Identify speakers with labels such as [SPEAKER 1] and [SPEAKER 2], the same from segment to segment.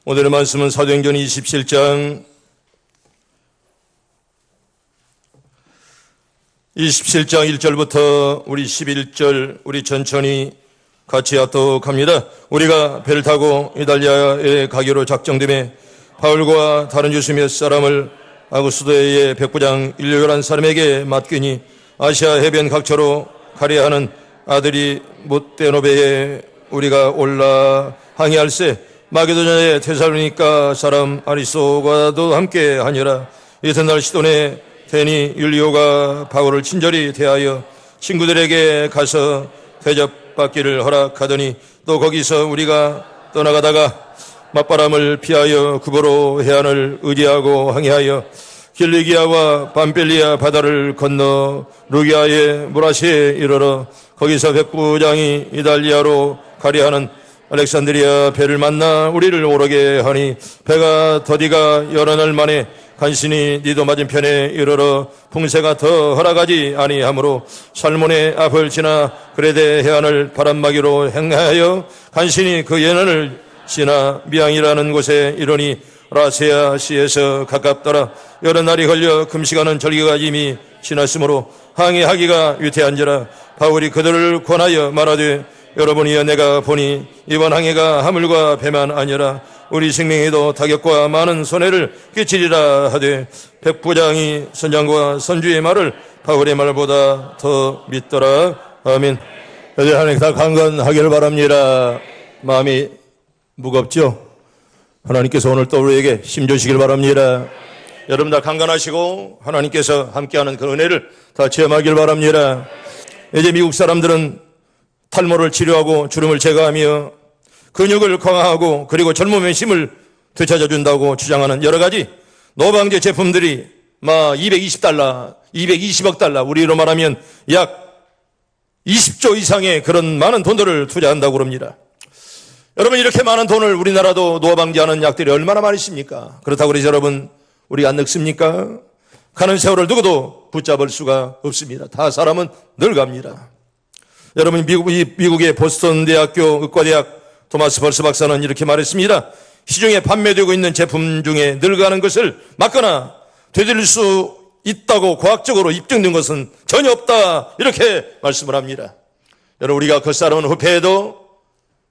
[SPEAKER 1] 오늘의 말씀은 사도행전 27장 1절부터 우리 11절 우리 천천히 같이 합독합니다. 우리가 배를 타고 이달리아에 가기로 작정됨에 바울과 다른 유수 몇 사람을 아구스도의 백부장 11사람에게 맡기니 아시아 해변 각처로 가려 하는 아들이 무데노베에 우리가 올라 항해할세 마게도냐의 테살로니가 사람 아리스도과도 함께 하니라. 이튿날 시돈의 대니 율리오가 바울을 친절히 대하여 친구들에게 가서 대접받기를 허락하더니 또 거기서 우리가 떠나가다가 맞바람을 피하여 구보로 해안을 의지하고 항해하여 길리기아와 밤빌리아 바다를 건너 루기아의 무라시에 이르러 거기서 백부장이 이달리아로 가려 하는 알렉산드리아 배를 만나 우리를 오르게 하니 배가 더디가 여러 날 만에 간신히 니도 맞은편에 이르러 풍세가 더 허락하지 아니하므로 살몬의 앞을 지나 그레데 해안을 바람막이로 행하여 간신히 그 연안을 지나 미앙이라는 곳에 이르니 라세아시에서 가깝더라. 여러 날이 걸려 금시가는 절기가 이미 지났으므로 항해하기가 유태한지라. 바울이 그들을 권하여 말하되 여러분이여 내가 보니 이번 항해가 하물과 배만 아니라 우리 생명에도 타격과 많은 손해를 끼치리라 하되 백부장이 선장과 선주의 말을 바울의 말보다 더 믿더라. 아멘. 여러분 하나님 다 강건하기를 바랍니다. 마음이 무겁죠? 하나님께서 오늘 또 우리에게 힘 주시길 바랍니다. 여러분 다 강건하시고 하나님께서 함께하는 그 은혜를 다 체험하길 바랍니다. 이제 미국 사람들은 탈모를 치료하고 주름을 제거하며 근육을 강화하고 그리고 젊음의 힘을 되찾아준다고 주장하는 여러 가지 노방제 제품들이 막 220달러, 220억 달러, 우리로 말하면 약 20조 이상의 그런 많은 돈들을 투자한다고 그럽니다. 여러분 이렇게 많은 돈을 우리나라도 노방제하는 약들이 얼마나 많이 있습니까? 그렇다고 해서 여러분 우리가 안 늙습니까? 가는 세월을 누구도 붙잡을 수가 없습니다. 다 사람은 늙어갑니다. 여러분 미국의 보스턴 대학교 의과대학 토마스 벌스 박사는 이렇게 말했습니다. 시중에 판매되고 있는 제품 중에 늙어가는 것을 막거나 되돌릴 수 있다고 과학적으로 입증된 것은 전혀 없다 이렇게 말씀을 합니다. 여러분 우리가 겉사람은 후패해도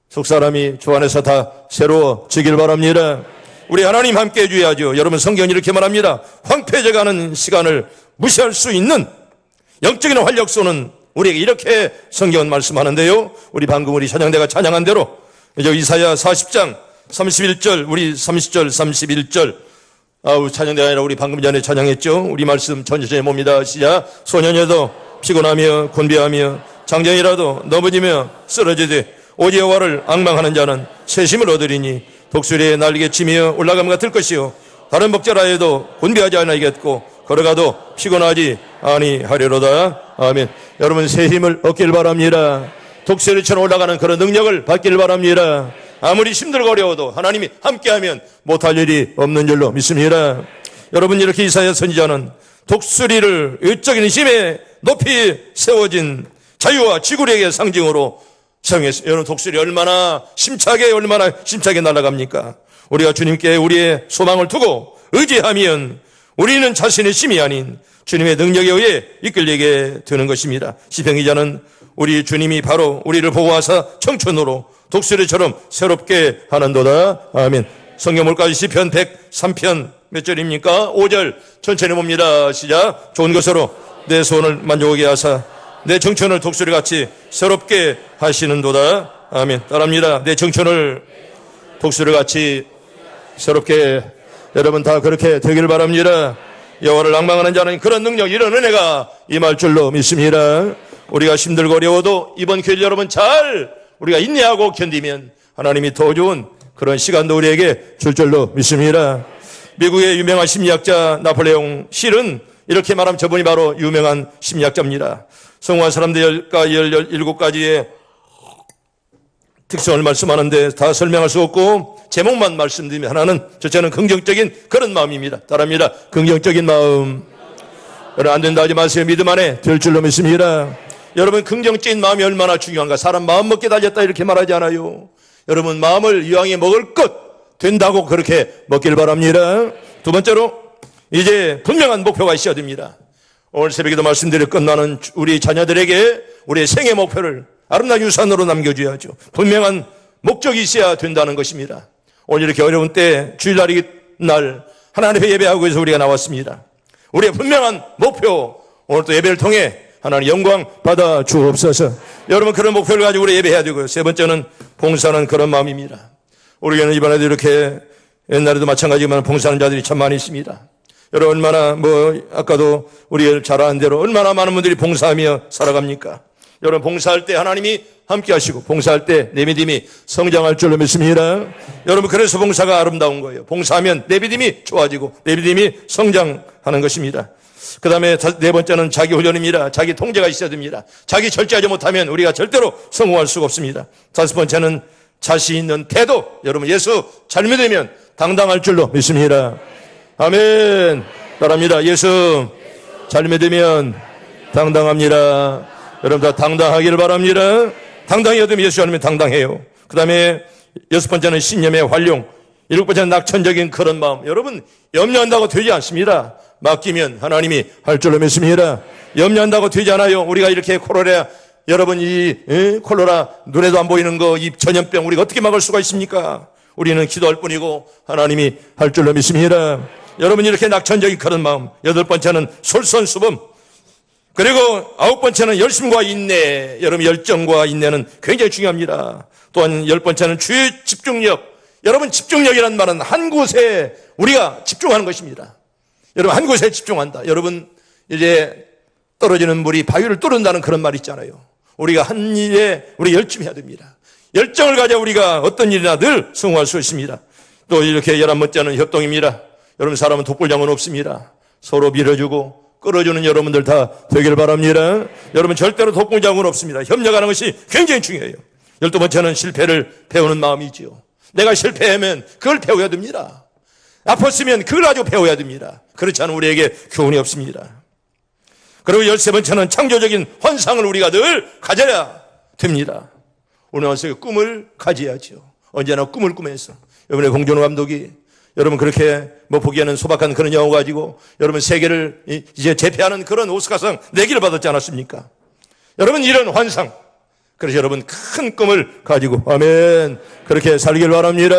[SPEAKER 1] 속사람이 주 안에서 다 새로워지길 바랍니다. 우리 하나님 함께 해줘야죠. 여러분 성경은 이렇게 말합니다. 황폐해져가는 시간을 무시할 수 있는 영적인 활력소는 우리에게 이렇게 성경은 말씀하는데요. 우리 방금 우리 찬양대가 찬양한 대로 이제 이사야 40장 31절 우리 30절 31절 찬양대가 아니라 우리 방금 전에 찬양했죠. 우리 말씀 전체에 봅니다. 시작. 소년여도 피곤하며 곤비하며 장정이라도 넘어지며 쓰러지되 오직 여호와를 앙망하는 자는 새 힘을 얻으리니 독수리에 날개치며 올라감 같을 것이요 다른 목자라 해도 곤비하지 아니하겠고 걸어가도 피곤하지 아니하리로다. 아멘. 여러분 새 힘을 얻길 바랍니다. 독수리처럼 올라가는 그런 능력을 받길 바랍니다. 아무리 힘들고 어려워도 하나님이 함께하면 못할 일이 없는 줄로 믿습니다. 여러분 이렇게 이사야 선지자는 독수리를 외적인 힘에 높이 세워진 자유와 지구력의 상징으로 사용했어요. 여러분 독수리 얼마나 심차게 날아갑니까? 우리가 주님께 우리의 소망을 두고 의지하면 우리는 자신의 힘이 아닌 주님의 능력에 의해 이끌리게 되는 것입니다. 시편 기자는 우리 주님이 바로 우리를 보호하사 청춘으로 독수리처럼 새롭게 하는도다. 아멘. 성경 몰까지 시편 103편 몇 절입니까? 5절 천천히 봅니다. 시작. 좋은 것으로 내 소원을 만족하게 하사 내 청춘을 독수리같이 새롭게 하시는도다. 아멘. 따라합니다. 내 청춘을 독수리같이 새롭게. 여러분 다 그렇게 되길 바랍니다. 여호와를 앙망하는 자는 그런 능력, 이런 은혜가 임할 줄로 믿습니다. 우리가 힘들고 어려워도 이번 기회를 여러분 잘 우리가 인내하고 견디면 하나님이 더 좋은 그런 시간도 우리에게 줄 줄로 믿습니다. 미국의 유명한 심리학자 나폴레옹 힐은 이렇게 말하면 저분이 바로 유명한 심리학자입니다. 성공한 사람들 17가지의 특성을 말씀하는데 다 설명할 수 없고 제목만 말씀드리면 하나는 첫째는 긍정적인 그런 마음입니다. 따라합니다. 긍정적인 마음. 여러분 안 된다 하지 마세요. 믿음 안에 될 줄로 믿습니다. 여러분 긍정적인 마음이 얼마나 중요한가. 사람 마음 먹게 달렸다 이렇게 말하지 않아요. 여러분 마음을 이왕에 먹을 것 된다고 그렇게 먹길 바랍니다. 두 번째로 이제 분명한 목표가 있어야 됩니다. 오늘 새벽에도 말씀드려 끝나는 우리 자녀들에게 우리의 생애 목표를 아름다운 유산으로 남겨줘야죠. 분명한 목적이 있어야 된다는 것입니다. 오늘 이렇게 어려운 때 주일날이 날 하나님 앞에 예배하고 해서 우리가 나왔습니다. 우리의 분명한 목표, 오늘 또 예배를 통해 하나님 영광 받아 주옵소서. 여러분 그런 목표를 가지고 우리 예배해야 되고요. 세 번째는 봉사하는 그런 마음입니다. 우리에는 이번에도 이렇게 옛날에도 마찬가지지만 봉사하는 자들이 참 많이 있습니다. 여러분 얼마나 아까도 우리 잘 아는 대로 얼마나 많은 분들이 봉사하며 살아갑니까? 여러분 봉사할 때 하나님이 함께 하시고 봉사할 때 내 믿음이 성장할 줄로 믿습니다. 여러분 그래서 봉사가 아름다운 거예요. 봉사하면 내 믿음이 좋아지고 내 믿음이 성장하는 것입니다. 그 다음에 네 번째는 자기 훈련입니다. 자기 통제가 있어야 됩니다. 자기 절제하지 못하면 우리가 절대로 성공할 수가 없습니다. 다섯 번째는 자신 있는 태도. 여러분 예수 잘 믿으면 당당할 줄로 믿습니다. 아멘. 바랍니다. 예수 잘 믿으면 당당합니다. 여러분 다 당당하기를 바랍니다. 당당해야 되면 예수 안 믿으면 당당해요. 그 다음에 여섯 번째는 신념의 활용. 일곱 번째는 낙천적인 그런 마음. 여러분 염려한다고 되지 않습니다. 맡기면 하나님이 할 줄로 믿습니다. 염려한다고 되지 않아요. 우리가 이렇게 여러분 콜레라 눈에도 안 보이는 거 이 전염병 우리가 어떻게 막을 수가 있습니까? 우리는 기도할 뿐이고 하나님이 할 줄로 믿습니다. 여러분 이렇게 낙천적인 그런 마음. 여덟 번째는 솔선수범. 그리고 아홉 번째는 열심과 인내. 여러분 열정과 인내는 굉장히 중요합니다. 또한 열 번째는 주의 집중력. 여러분 집중력이란 말은 한 곳에 우리가 집중하는 것입니다. 여러분 한 곳에 집중한다. 여러분 이제 떨어지는 물이 바위를 뚫는다는 그런 말이 있잖아요. 우리가 한 일에 우리 열심히 해야 됩니다. 열정을 가져 우리가 어떤 일이나 늘 성공할 수 있습니다. 또 이렇게 11번째는 협동입니다. 여러분 사람은 독불장은 없습니다. 서로 밀어주고 끌어주는 여러분들 다 되길 바랍니다. 여러분 절대로 독불장은 없습니다. 협력하는 것이 굉장히 중요해요. 12번째는 실패를 배우는 마음이지요. 내가 실패하면 그걸 배워야 됩니다. 아팠으면 그걸 아주 배워야 됩니다. 그렇지 않으면 우리에게 교훈이 없습니다. 그리고 13번째는 창조적인 환상을 우리가 늘 가져야 됩니다. 오늘 와서 꿈을 가져야죠. 언제나 꿈을 꾸면서. 이번에 봉준호 감독이 여러분 그렇게 보기에는 소박한 그런 영화 가지고 여러분 세계를 이제 제패하는 그런 오스카상 4개를 받았지 않았습니까? 여러분 이런 환상. 그래서 여러분 큰 꿈을 가지고 아멘 그렇게 살길 바랍니다.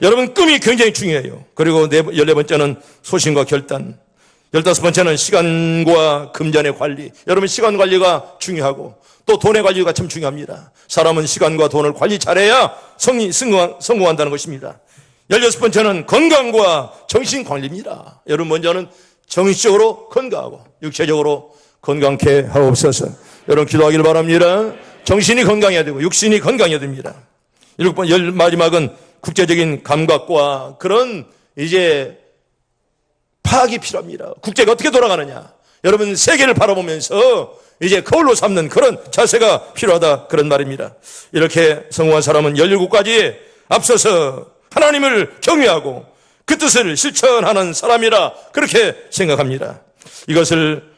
[SPEAKER 1] 여러분 꿈이 굉장히 중요해요. 그리고 14번째는 소신과 결단. 15번째는 시간과 금전의 관리. 여러분 시간 관리가 중요하고 또 돈의 관리가 참 중요합니다. 사람은 시간과 돈을 관리 잘해야 성공한다는 것입니다. 16번째는 건강과 정신 관리입니다. 여러분 먼저는 정신적으로 건강하고 육체적으로 건강케 하옵소서. 여러분 기도하기를 바랍니다. 정신이 건강해야 되고 육신이 건강해야 됩니다. 7번 마지막은 국제적인 감각과 그런 이제 파악이 필요합니다. 국제가 어떻게 돌아가느냐. 여러분 세계를 바라보면서 이제 거울로 삼는 그런 자세가 필요하다 그런 말입니다. 이렇게 성공한 사람은 17가지에 앞서서 하나님을 경외하고 그 뜻을 실천하는 사람이라 그렇게 생각합니다. 이것을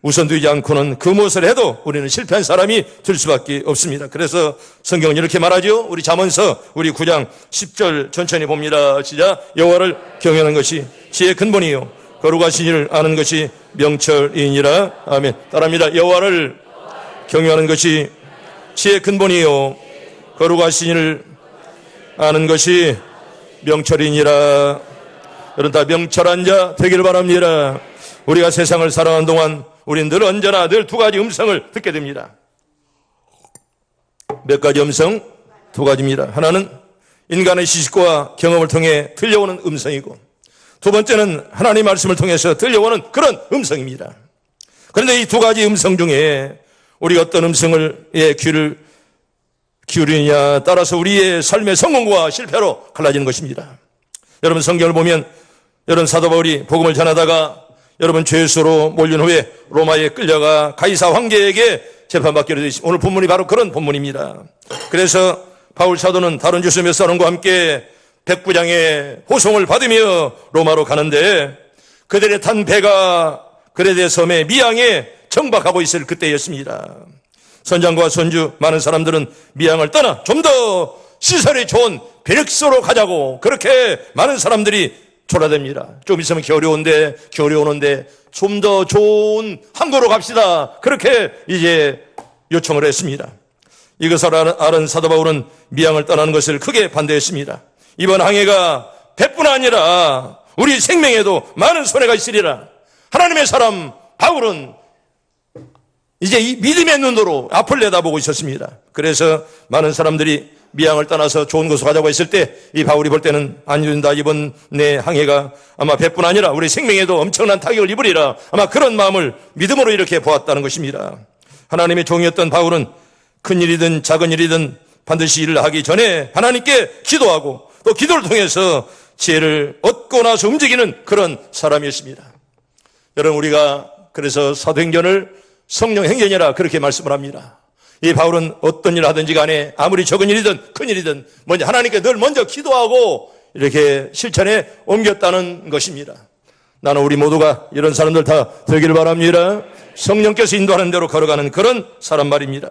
[SPEAKER 1] 우선 두지 않고는 그 무엇을 해도 우리는 실패한 사람이 될 수밖에 없습니다. 그래서 성경은 이렇게 말하죠. 우리 잠언서 우리 9장 10절 천천히 봅니다. 시작. 여호와를 경외하는 것이 지혜의 근본이요 거룩하신 이를 아는 것이 명철이니라. 아멘. 따라합니다. 여호와를 경외하는 것이 지혜의 근본이요 거룩하신 이를 아는 것이 명철이니라. 여러분 다 명철한 자 되기를 바랍니다. 우리가 세상을 살아가는 동안 우리는 늘 언제나 늘 두 가지 음성을 듣게 됩니다. 몇 가지 음성? 두 가지입니다. 하나는 인간의 지식과 경험을 통해 들려오는 음성이고 두 번째는 하나님의 말씀을 통해서 들려오는 그런 음성입니다. 그런데 이 두 가지 음성 중에 우리가 어떤 음성을 귀를 기울이느냐 따라서 우리의 삶의 성공과 실패로 갈라지는 것입니다. 여러분 성경을 보면 여러분 사도 바울이 복음을 전하다가 여러분 죄수로 몰린 후에 로마에 끌려가 가이사 황제에게 재판받기로 되어 있습니다. 오늘 본문이 바로 그런 본문입니다. 그래서 바울 사도는 다른 죄수 몇 사람과 함께 백부장의 호송을 받으며 로마로 가는데 그들의 탄 배가 그레데 섬의 미양에 정박하고 있을 그때였습니다. 선장과 선주 많은 사람들은 미양을 떠나 좀 더 시설이 좋은 베넥스로 가자고 그렇게 많은 사람들이 졸아댑니다. 좀 있으면 겨울이 오는데 좀 더 좋은 항구로 갑시다. 그렇게 이제 요청을 했습니다. 이것을 아는 사도 바울은 미항을 떠나는 것을 크게 반대했습니다. 이번 항해가 배뿐 아니라 우리 생명에도 많은 손해가 있으리라. 하나님의 사람 바울은 이제 이 믿음의 눈으로 앞을 내다보고 있었습니다. 그래서 많은 사람들이 미항을 떠나서 좋은 곳으로 가자고 했을 때 이 바울이 볼 때는 아니 된다. 이번 내 항해가 아마 배뿐 아니라 우리 생명에도 엄청난 타격을 입으리라. 아마 그런 마음을 믿음으로 이렇게 보았다는 것입니다. 하나님의 종이었던 바울은 큰 일이든 작은 일이든 반드시 일을 하기 전에 하나님께 기도하고 또 기도를 통해서 지혜를 얻고 나서 움직이는 그런 사람이었습니다. 여러분, 우리가 그래서 사도행전을 성령 행전이라 그렇게 말씀을 합니다. 이 바울은 어떤 일을 하든지 간에 아무리 적은 일이든 큰 일이든 먼저 하나님께 늘 먼저 기도하고 이렇게 실천에 옮겼다는 것입니다. 나는 우리 모두가 이런 사람들 다 되기를 바랍니다. 성령께서 인도하는 대로 걸어가는 그런 사람 말입니다.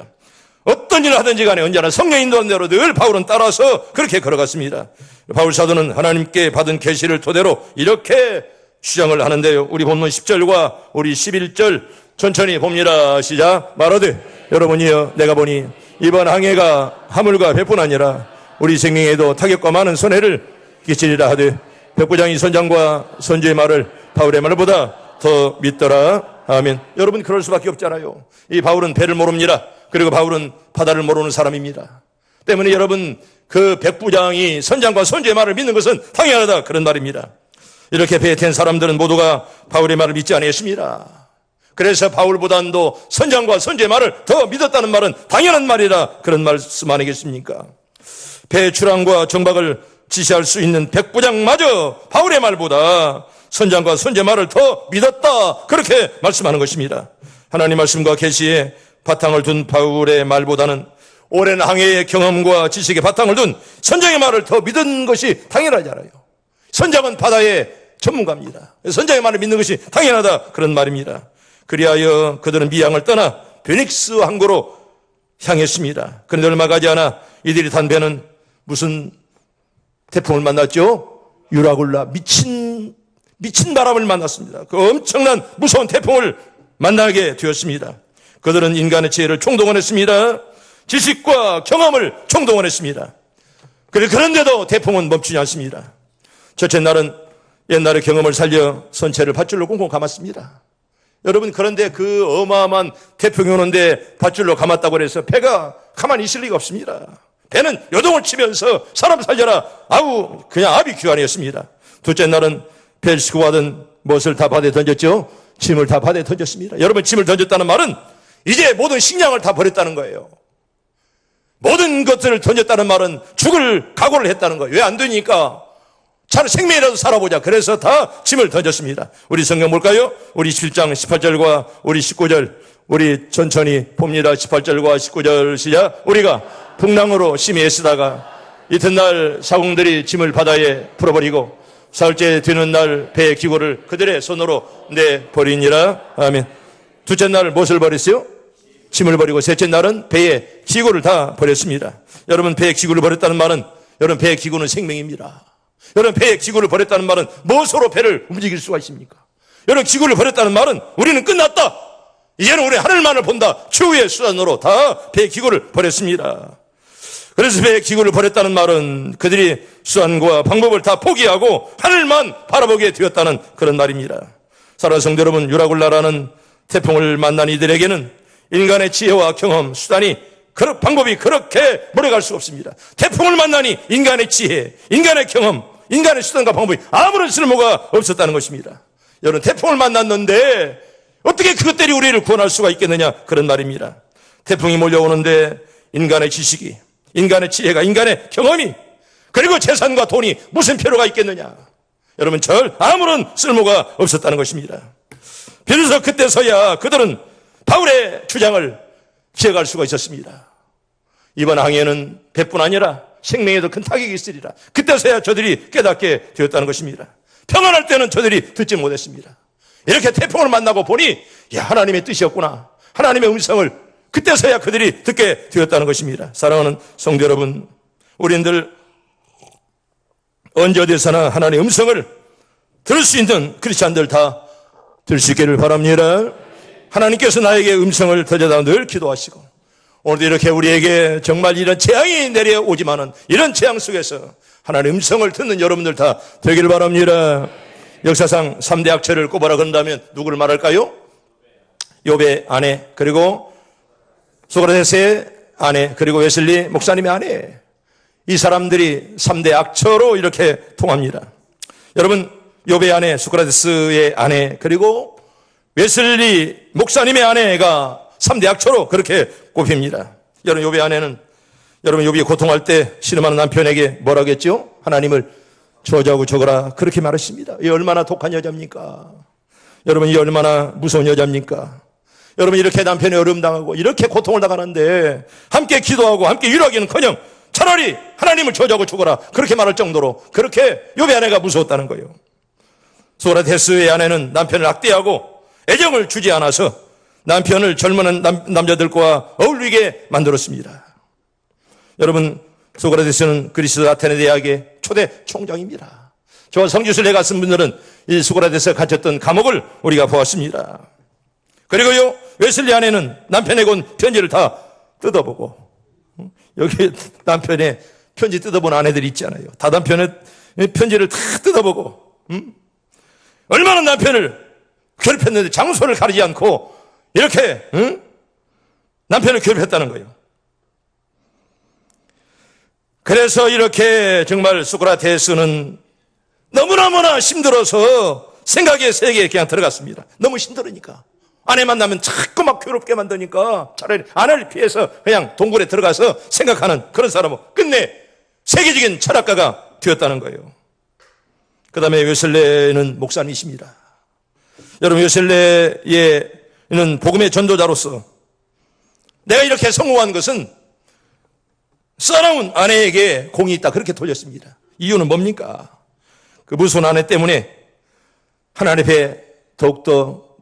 [SPEAKER 1] 어떤 일을 하든지 간에 언제나 성령 인도하는 대로 늘 바울은 따라서 그렇게 걸어갔습니다. 바울 사도는 하나님께 받은 계시를 토대로 이렇게 주장을 하는데요. 우리 본문 10절과 우리 11절 천천히 봅니다. 시작. 말하되 여러분이여 내가 보니 이번 항해가 화물과 배뿐 아니라 우리 생명에도 타격과 많은 손해를 끼치리라 하되 백부장이 선장과 선주의 말을 바울의 말보다 더 믿더라. 아멘. 여러분, 그럴 수밖에 없잖아요. 이 바울은 배를 모릅니다. 그리고 바울은 바다를 모르는 사람입니다. 때문에 여러분, 그 백부장이 선장과 선주의 말을 믿는 것은 당연하다, 그런 말입니다. 이렇게 배에 탄 사람들은 모두가 바울의 말을 믿지 않았습니다. 그래서 바울보다도 선장과 선주의 말을 더 믿었다는 말은 당연한 말이라 그런 말씀 아니겠습니까? 배의 출항과 정박을 지시할 수 있는 백부장마저 바울의 말보다 선장과 선주의 말을 더 믿었다, 그렇게 말씀하는 것입니다. 하나님 말씀과 계시에 바탕을 둔 바울의 말보다는 오랜 항해의 경험과 지식의 바탕을 둔 선장의 말을 더 믿은 것이 당연하잖아요. 선장은 바다의 전문가입니다. 선장의 말을 믿는 것이 당연하다, 그런 말입니다. 그리하여 그들은 미항을 떠나 베닉스 항구로 향했습니다. 그런데 얼마 가지 않아 이들이 탄 배는 무슨 태풍을 만났죠? 유라굴라, 미친 바람을 만났습니다. 그 엄청난 무서운 태풍을 만나게 되었습니다. 그들은 인간의 지혜를 총동원했습니다. 지식과 경험을 총동원했습니다. 그런데도 태풍은 멈추지 않습니다. 첫째 날은 옛날의 경험을 살려 선체를 밧줄로 꽁꽁 감았습니다. 여러분, 그런데 그 어마어마한 태풍이 오는데 밧줄로 감았다고 해서 배가 가만히 있을 리가 없습니다. 배는 요동을 치면서 사람 살려라, 그냥 아비규환이었습니다. 둘째 날은 배를 싣고 가던 무엇을 다 바다에 던졌죠? 짐을 다 바다에 던졌습니다. 여러분, 짐을 던졌다는 말은 이제 모든 식량을 다 버렸다는 거예요. 모든 것들을 던졌다는 말은 죽을 각오를 했다는 거예요. 왜 안 되니까? 차라리 생명이라도 살아보자. 그래서 다 짐을 던졌습니다. 우리 성경 볼까요? 우리 17장 18절과 우리 19절, 우리 천천히 봅니다. 18절과 19절 시작. 우리가 풍랑으로 심히 애쓰다가 이튿날 사공들이 짐을 바다에 풀어버리고 사흘째 되는 날 배의 기구를 그들의 손으로 내버리니라. 아멘. 둘째 날 무엇을 버렸어요? 짐을 버리고 셋째 날은 배의 기구를 다 버렸습니다. 여러분, 배의 기구를 버렸다는 말은, 여러분, 배의 기구는 생명입니다. 여러분, 배의 기구를 버렸다는 말은 무엇으로 배를 움직일 수가 있습니까? 여러분, 기구를 버렸다는 말은 우리는 끝났다, 이제는 우리 하늘만을 본다, 최후의 수단으로 다 배의 기구를 버렸습니다. 그래서 배의 기구를 버렸다는 말은 그들이 수단과 방법을 다 포기하고 하늘만 바라보게 되었다는 그런 말입니다. 사랑하는 성도 여러분, 유라굴라라는 태풍을 만난 이들에게는 인간의 지혜와 경험, 수단이, 방법이 그렇게 몰아갈 수 없습니다. 태풍을 만나니 인간의 지혜, 인간의 경험, 인간의 수단과 방법이 아무런 쓸모가 없었다는 것입니다. 여러분, 태풍을 만났는데 어떻게 그것들이 우리를 구원할 수가 있겠느냐, 그런 말입니다. 태풍이 몰려오는데 인간의 지식이, 인간의 지혜가, 인간의 경험이, 그리고 재산과 돈이 무슨 필요가 있겠느냐. 여러분, 아무런 쓸모가 없었다는 것입니다. 비로소 그때서야 그들은 바울의 주장을 기억할 수가 있었습니다. 이번 항해는 배뿐 아니라 생명에도 큰 타격이 있으리라. 그때서야 저들이 깨닫게 되었다는 것입니다. 평안할 때는 저들이 듣지 못했습니다. 이렇게 태풍을 만나고 보니, 하나님의 뜻이었구나, 하나님의 음성을 그때서야 그들이 듣게 되었다는 것입니다. 사랑하는 성도 여러분, 우리들 언제 어디서나 하나님의 음성을 들을 수 있는 크리스찬들 다 들 수 있기를 바랍니다. 하나님께서 나에게 음성을 들려다 늘 기도하시고 오늘도 이렇게 우리에게 정말 이런 재앙이 내려오지만은 이런 재앙 속에서 하나님의 음성을 듣는 여러분들 다 되기를 바랍니다. 역사상 3대 악체를 꼽아라 그런다면 누구를 말할까요? 욥의 아내, 그리고 소크라테스의 아내, 그리고 웨슬리 목사님의 아내. 이 사람들이 3대 악처로 이렇게 통합니다. 여러분, 욥의 아내, 소크라테스의 아내, 그리고 웨슬리 목사님의 아내가 3대 악처로 그렇게 꼽힙니다. 여러분, 욥의 아내는 여러분 욥이 고통할 때 신음하는 남편에게 뭐라고 했죠? 하나님을 저주하고 죽어라 그렇게 말했습니다. 이 얼마나 독한 여자입니까? 여러분, 이 얼마나 무서운 여자입니까? 여러분, 이렇게 남편이 어려움당하고 이렇게 고통을 당하는데 함께 기도하고 함께 위로하기는커녕 차라리 하나님을 저주하고 죽어라 그렇게 말할 정도로 그렇게 욥의 아내가 무서웠다는 거예요. 소크라테스의 아내는 남편을 학대하고 애정을 주지 않아서 남편을 젊은 남자들과 어울리게 만들었습니다. 여러분, 소크라테스는 그리스 아테네 대학의 초대 총장입니다. 저와 성지순례 갔은 분들은 이 소크라테스가 갇혔던 감옥을 우리가 보았습니다. 그리고요, 웨슬리 아내는 남편에게 온 편지를 다 뜯어보고, 여기 남편의 편지 뜯어본 아내들이 있잖아요. 다 남편의 편지를 다 뜯어보고, 얼마나 남편을 괴롭혔는데 장소를 가리지 않고 이렇게 남편을 괴롭혔다는 거예요. 그래서 이렇게 정말 소크라테스는 너무너무나 힘들어서 생각의 세계에 그냥 들어갔습니다. 너무 힘들으니까. 아내 만나면 자꾸 막 괴롭게 만드니까 차라리 아내를 피해서 그냥 동굴에 들어가서 생각하는 그런 사람은 끝내 세계적인 철학가가 되었다는 거예요. 그 다음에 웨슬레는 목사님이십니다. 여러분, 웨슬레는 복음의 전도자로서 내가 이렇게 성공한 것은 싸나운 아내에게 공이 있다 그렇게 돌렸습니다. 이유는 뭡니까? 그 무서운 아내 때문에 하나님 앞에 더욱더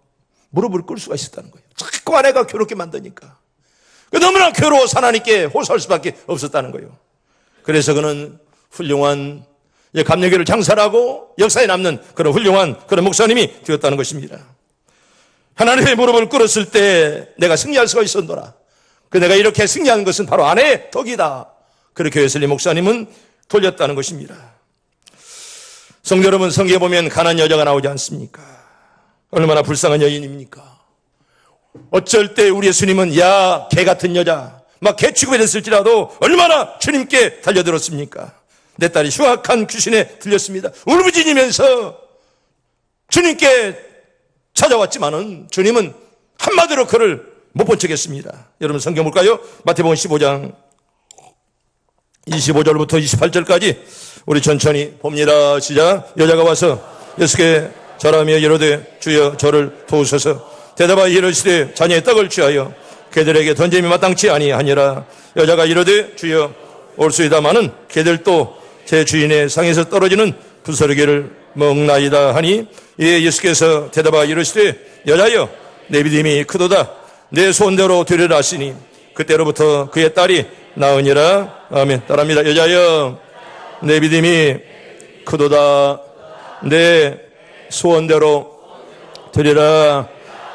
[SPEAKER 1] 무릎을 꿇을 수가 있었다는 거예요. 자꾸 아내가 괴롭게 만드니까 너무나 괴로워서 하나님께 호소할 수밖에 없었다는 거예요. 그래서 그는 훌륭한 감리교를 장사하고 역사에 남는 그런 훌륭한 그런 목사님이 되었다는 것입니다. 하나님의 무릎을 꿇었을 때 내가 승리할 수가 있었노라. 내가 이렇게 승리한 것은 바로 아내의 덕이다. 그렇게 웨슬리 목사님은 돌렸다는 것입니다. 성도 여러분, 성경에 보면 가난한 여자가 나오지 않습니까? 얼마나 불쌍한 여인입니까? 어쩔 때 우리 예수님은 야, 개 같은 여자, 막 개 취급이 됐을지라도 얼마나 주님께 달려들었습니까? 내 딸이 흉악한 귀신에 들렸습니다. 울부짖으면서 주님께 찾아왔지만은 주님은 한마디로 그를 못 본 척했습니다. 여러분, 성경 볼까요? 마태복음 15장 25절부터 28절까지 우리 천천히 봅니다. 시작. 여자가 와서 예수께 절하며 이르되 주여 저를 도우소서. 대답하여 이르시되 자녀의 떡을 취하여 개들에게 던짐이 마땅치 아니하니라. 여자가 이르되 주여 올수이다마는 개들도 제 주인의 상에서 떨어지는 부스러기를 먹나이다 하니, 이에 예수께서 대답하여 이르시되 여자여 내 믿음이 크도다. 내 소원대로 되리라 하시니 그때로부터 그의 딸이 나으니라. 아멘. 따라합니다. 여자여 내 믿음이 크도다. 내 소원대로 되리라.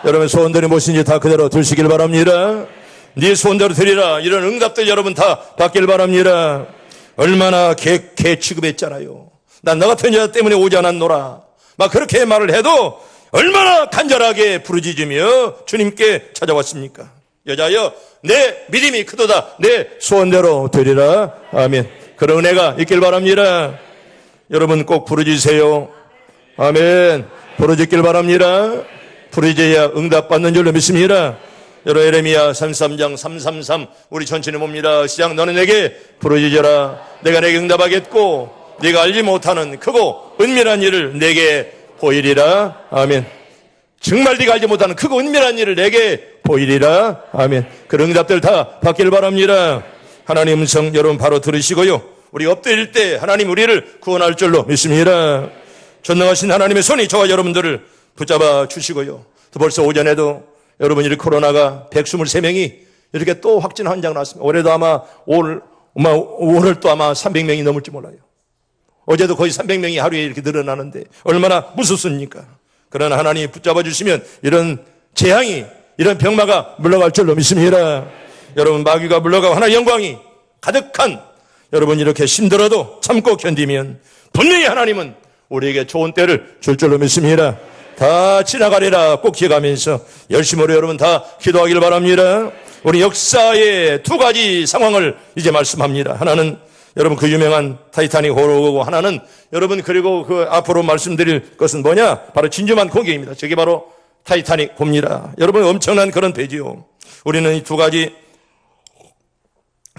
[SPEAKER 1] 여러분, 소원대로 무엇인지 다 그대로 들으시길 바랍니다. 네 소원대로 되리라. 이런 응답들 여러분 다 받길 바랍니다. 얼마나 개 취급했잖아요. 난 너 같은 여자 때문에 오지 않았노라. 막 그렇게 말을 해도 얼마나 간절하게 부르짖으며 주님께 찾아왔습니까? 여자여 내 믿음이 크도다. 내 소원대로 되리라. 아멘. 그런 은혜가 있길 바랍니다. 여러분 꼭 부르짖으세요. 아멘. 부르짖길 바랍니다. 부르짖어야 응답받는 줄로 믿습니다. 여러분, 에레미야 33장 333 우리 천천히 봅니다. 시작. 너는 내게 부르짖어라. 내가 내게 응답하겠고 네가 알지 못하는 크고 은밀한 일을 내게 보이리라. 아멘. 정말 네가 알지 못하는 크고 은밀한 일을 내게 보이리라. 아멘. 그 응답들 다 받길 바랍니다. 하나님 음성 여러분 바로 들으시고요. 우리 엎드릴 때 하나님 우리를 구원할 줄로 믿습니다. 전능하신 하나님의 손이 저와 여러분들을 붙잡아 주시고요. 또 벌써 오전에도 여러분 이 코로나가 123명이 이렇게 또 확진 환자가 나왔습니다. 올해도 아마 오늘 또 아마 300명이 넘을지 몰라요. 어제도 거의 300명이 하루에 이렇게 늘어나는데 얼마나 무섭습니까? 그러나 하나님이 붙잡아 주시면 이런 재앙이, 이런 병마가 물러갈 줄로 믿습니다. 여러분, 마귀가 물러가고 하나의 영광이 가득한 여러분, 이렇게 힘들어도 참고 견디면 분명히 하나님은 우리에게 좋은 때를 줄 줄로 믿습니다. 다 지나가리라 꼭 기억하면서 열심으로 여러분 다 기도하길 바랍니다. 우리 역사의 두 가지 상황을 이제 말씀합니다. 하나는 여러분 그 유명한 타이타닉 호로고, 하나는 여러분 그리고 그 앞으로 말씀드릴 것은 뭐냐? 바로 진주만 공격입니다. 저게 바로 타이타닉 호입니다. 여러분 엄청난 그런 배지요. 우리는 이 두 가지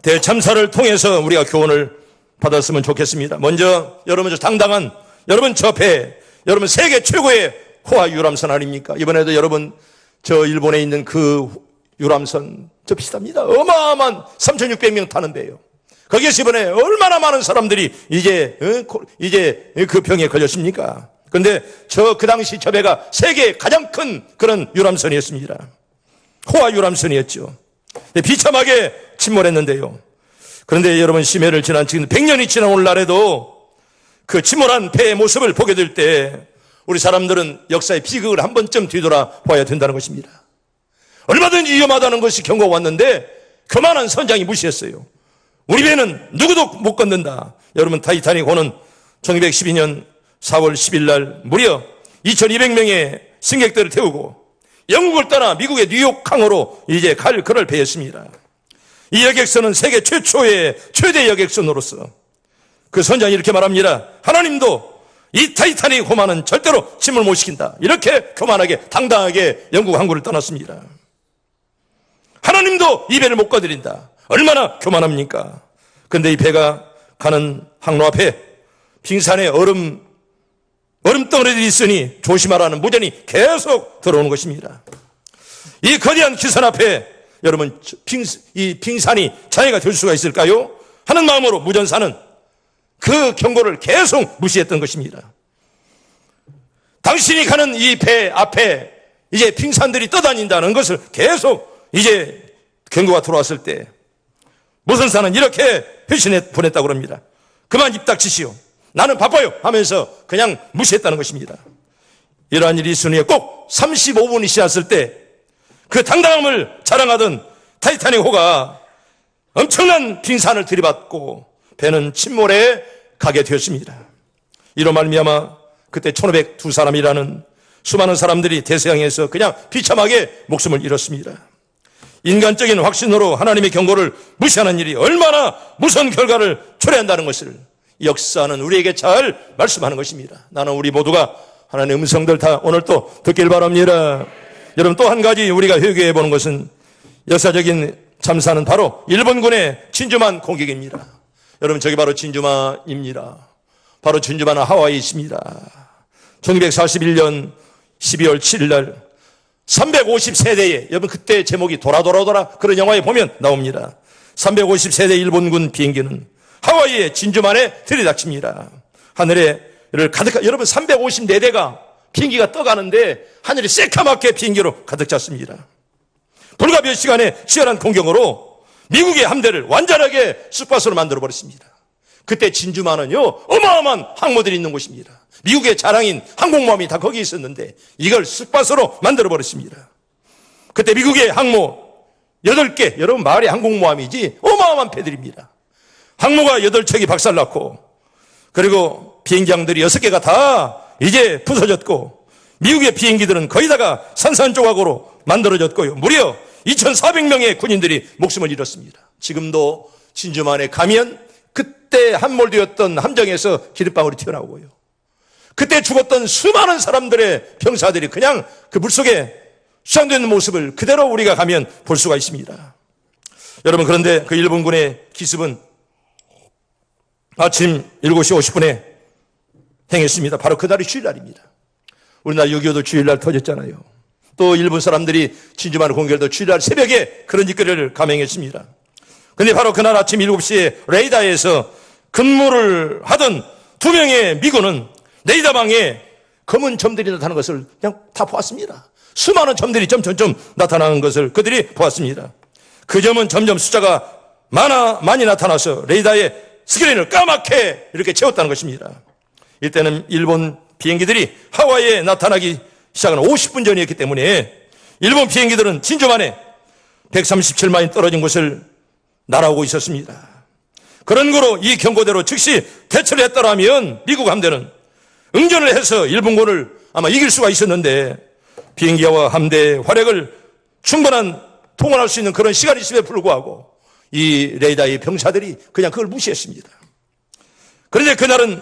[SPEAKER 1] 대참사를 통해서 우리가 교훈을 받았으면 좋겠습니다. 먼저 여러분 저 당당한 여러분 저 배, 여러분 세계 최고의 호화 유람선 아닙니까? 이번에도 여러분 저 일본에 있는 그 유람선 저 비슷합니다. 어마어마한 3,600명 타는 배예요. 거기에서 이번에 얼마나 많은 사람들이 이제 그 병에 걸렸습니까? 그런데 그 당시 저 배가 세계의 가장 큰 그런 유람선이었습니다. 호화 유람선이었죠. 비참하게 침몰했는데요. 그런데 여러분 심해를 지난 지금 100년이 지난 오늘날에도 그 침몰한 배의 모습을 보게 될 때 우리 사람들은 역사의 비극을 한 번쯤 뒤돌아봐야 된다는 것입니다. 얼마든지 위험하다는 것이 경고가 왔는데 그만한 선장이 무시했어요. 우리 배는 누구도 못 건든다. 여러분 타이타닉호는 1912년 4월 10일 날 무려 2200명의 승객들을 태우고 영국을 떠나 미국의 뉴욕 항으로 이제 갈 그럴 배였습니다. 이 여객선은 세계 최초의 최대 여객선으로서 그 선장이 이렇게 말합니다. 하나님도 이 타이타닉 호만은 절대로 침을 못 시킨다. 이렇게 교만하게 당당하게 영국 항구를 떠났습니다. 하나님도 이 배를 못 거드린다. 얼마나 교만합니까? 그런데 이 배가 가는 항로 앞에 빙산에 얼음덩어리들이 있으니 조심하라는 무전이 계속 들어오는 것입니다. 이 거대한 기선 앞에 여러분 이 빙산이 장애가 될 수가 있을까요? 하는 마음으로 무전사는 그 경고를 계속 무시했던 것입니다. 당신이 가는 이 배 앞에 이제 빙산들이 떠다닌다는 것을 계속 이제 경고가 들어왔을 때 무선사는 이렇게 회신해 보냈다고 합니다. 그만 입 닥치시오. 나는 바빠요 하면서 그냥 무시했다는 것입니다. 이러한 일이 있으니 꼭 35분이 지났을 때 그 당당함을 자랑하던 타이타닉 호가 엄청난 빙산을 들이받고 배는 침몰에 가게 되었습니다. 이로 말미암아 그때 1502사람이라는 수많은 사람들이 대서양에서 그냥 비참하게 목숨을 잃었습니다. 인간적인 확신으로 하나님의 경고를 무시하는 일이 얼마나 무서운 결과를 초래한다는 것을 역사는 우리에게 잘 말씀하는 것입니다. 나는 우리 모두가 하나님의 음성들 다 오늘 또 듣길 바랍니다. 여러분 또 한 가지 우리가 회개해 보는 것은 역사적인 참사는 바로 일본군의 진주만 공격입니다. 여러분 저기 바로 진주만입니다. 바로 진주만은 하와이에 있습니다. 1941년 12월 7일 날 350세대의 여러분 그때 제목이 돌아 그런 영화에 보면 나옵니다. 350세대 일본군 비행기는 하와이의 진주만에 들이닥칩니다. 하늘에를 가득 여러분 354대가 비행기가 떠가는데 하늘이 새카맣게 비행기로 가득 찼습니다. 불과 몇 시간의 치열한 공격으로 미국의 함대를 완전하게 쑥밭으로 만들어버렸습니다. 그때 진주만은요 어마어마한 항모들이 있는 곳입니다. 미국의 자랑인 항공모함이 다 거기 있었는데 이걸 쑥밭으로 만들어버렸습니다. 그때 미국의 항모 8개, 여러분 말이 항공모함이지 어마어마한 배들입니다. 항모가 8척이 박살났고 그리고 비행장들이 6개가 다 이제 부서졌고 미국의 비행기들은 거의 다가 산산조각으로 만들어졌고요. 무려 2,400명의 군인들이 목숨을 잃었습니다. 지금도 진주만에 가면 그때 함몰되었던 함정에서 기름방울이 튀어나오고요. 그때 죽었던 수많은 사람들의 병사들이 그냥 그 물속에 수장되는 모습을 그대로 우리가 가면 볼 수가 있습니다. 여러분 그런데 그 일본군의 기습은 아침 7시 50분에 행했습니다. 바로 그날이 주일날입니다. 우리나라 6.25도 주일날 터졌잖아요. 또 일본 사람들이 진주만을 공격해도 주일날 새벽에 그런 짓거리를 감행했습니다. 그런데 바로 그날 아침 7시에 레이더에서 근무를 하던 2명의 미군은 레이더방에 검은 점들이 나타나는 것을 그냥 다 보았습니다. 수많은 점들이 점점점 나타나는 것을 그들이 보았습니다. 그 점은 점점 숫자가 많이 나타나서 레이더에 스크린을 까맣게 이렇게 채웠다는 것입니다. 이때는 일본 비행기들이 하와이에 나타나기 시작한 50분 전이었기 때문에 일본 비행기들은 진주 만에 137마일 떨어진 곳을 날아오고 있었습니다. 그런 거로 이 경고대로 즉시 대처를 했더라면 미국 함대는 응전을 해서 일본군을 아마 이길 수가 있었는데 비행기와 함대의 활약을 충분한 통원할 수 있는 그런 시간이 있음에 불구하고 이 레이더의 병사들이 그냥 그걸 무시했습니다. 그런데 그날은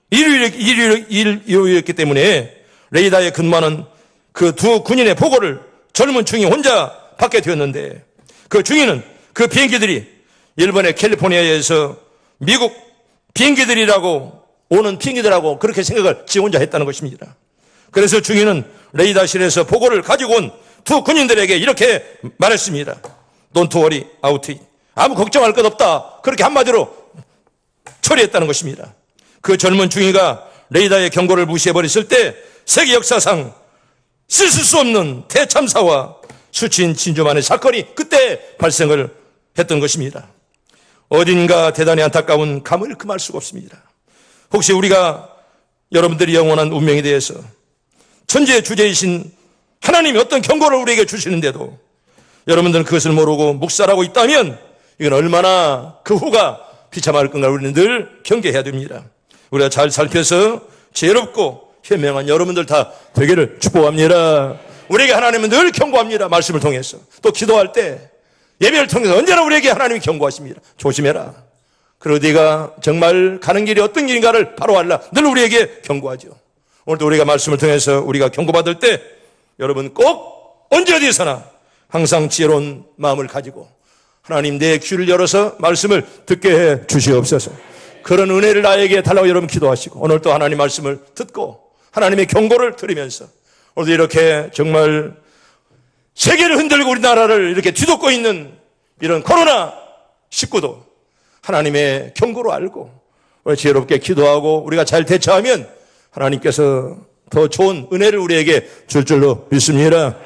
[SPEAKER 1] 일요일이었기 때문에 레이더에 근무하는 그 두 군인의 보고를 젊은 중위 혼자 받게 되었는데 그 중위는 그 비행기들이 일본의 캘리포니아에서 미국 비행기들이라고 오는 비행기들하고 그렇게 생각을 지 혼자 했다는 것입니다. 그래서 중위는 레이더실에서 보고를 가지고 온 두 군인들에게 이렇게 말했습니다. Don't worry about it. 아무 걱정할 것 없다. 그렇게 한마디로 처리했다는 것입니다. 그 젊은 중위가 레이더의 경고를 무시해버렸을 때 세계 역사상 있을 수 없는 대참사와 수치인 진주만의 사건이 그때 발생을 했던 것입니다. 어딘가 대단히 안타까운 감을 금할 수가 없습니다. 혹시 우리가 여러분들이 영원한 운명에 대해서 천지의 주제이신 하나님이 어떤 경고를 우리에게 주시는데도 여러분들은 그것을 모르고 묵살하고 있다면 이건 얼마나 그 후가 비참할 건가 우리는 늘 경계해야 됩니다. 우리가 잘 살펴서 지혜롭고 현명한 여러분들 다 되기를 축복합니다. 우리에게 하나님은 늘 경고합니다. 말씀을 통해서. 또 기도할 때 예배를 통해서 언제나 우리에게 하나님이 경고하십니다. 조심해라. 그리고 네가 정말 가는 길이 어떤 길인가를 바로 알라. 늘 우리에게 경고하죠. 오늘도 우리가 말씀을 통해서 우리가 경고받을 때 여러분 꼭 언제 어디서나 항상 지혜로운 마음을 가지고 하나님 내 귀를 열어서 말씀을 듣게 해 주시옵소서. 그런 은혜를 나에게 달라고 여러분 기도하시고 오늘도 하나님 말씀을 듣고 하나님의 경고를 들으면서 오늘도 이렇게 정말 세계를 흔들고 우리나라를 이렇게 뒤덮고 있는 이런 코로나19도 하나님의 경고로 알고 지혜롭게 기도하고 우리가 잘 대처하면 하나님께서 더 좋은 은혜를 우리에게 줄 줄로 믿습니다.